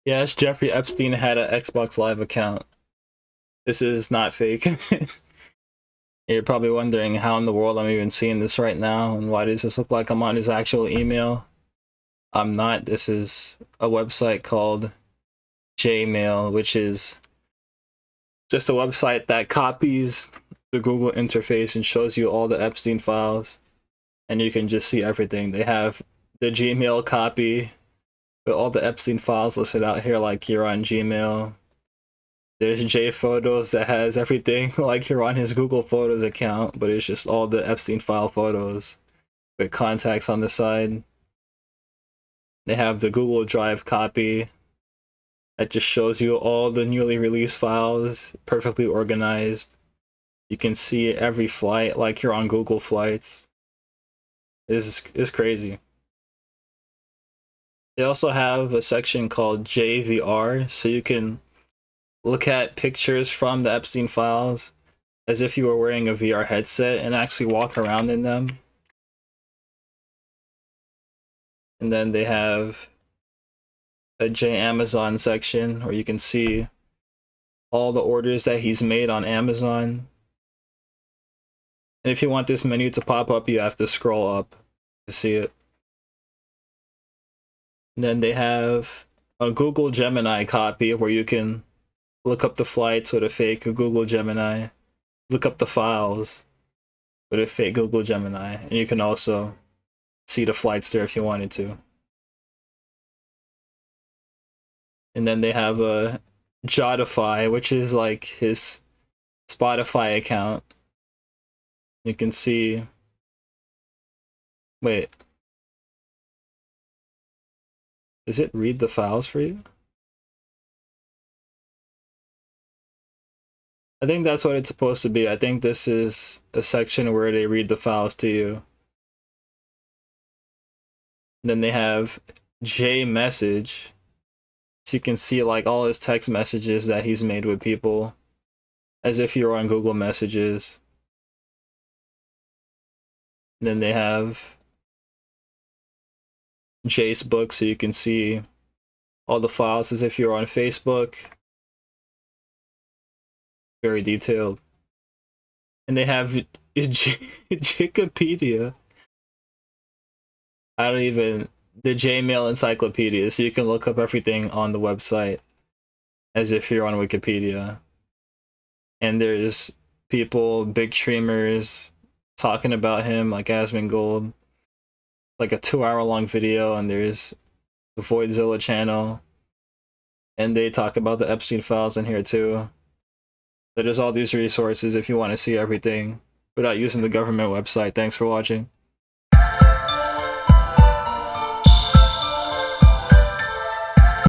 Yes, Jeffrey Epstein had an Xbox Live account. This is not fake. You're probably wondering how in the world I'm even seeing this right now and why does this look like I'm on his actual email? I'm not. This is a website called Jmail, which is just a website that copies the Google interface and shows you all the Epstein files, and you can just see everything. They have the Gmail copy with all the Epstein files listed out here, like you're on Gmail. There's J Photos that has everything like you're on his Google Photos account, but it's just all the Epstein file photos with contacts on the side. They have the Google Drive copy that just shows you all the newly released files, perfectly organized. You can see every flight like you're on Google Flights. This is crazy. They also have a section called JVR, so you can look at pictures from the Epstein files as if you were wearing a VR headset and actually walk around in them. And then they have a J Amazon section where you can see all the orders that he's made on Amazon. And if you want this menu to pop up, you have to scroll up to see it. And then they have a Google Gemini copy where you can look up the flights with a fake Google Gemini, look up the files with a fake Google Gemini, and you can also see the flights there if you wanted to. And then they have a Jodify, which is like his Spotify account. You can see. Wait. Does it read the files for you? I think that's what it's supposed to be. I think this is a section where they read the files to you. And then they have J Message. So you can see like all his text messages that he's made with people as if you're on Google Messages. And then they have Facebook, so you can see all the files as if you're on Facebook. Very detailed. And they have Wikipedia. I don't even the Jmail encyclopedia, so you can look up everything on the website as if you're on Wikipedia. And there's people, big streamers, talking about him, like Asmongold, like a 2 hour long video, and there's the Voidzilla channel, and they talk about the Epstein files in here too. So there's all these resources if you want to see everything without using the government website. Thanks for watching.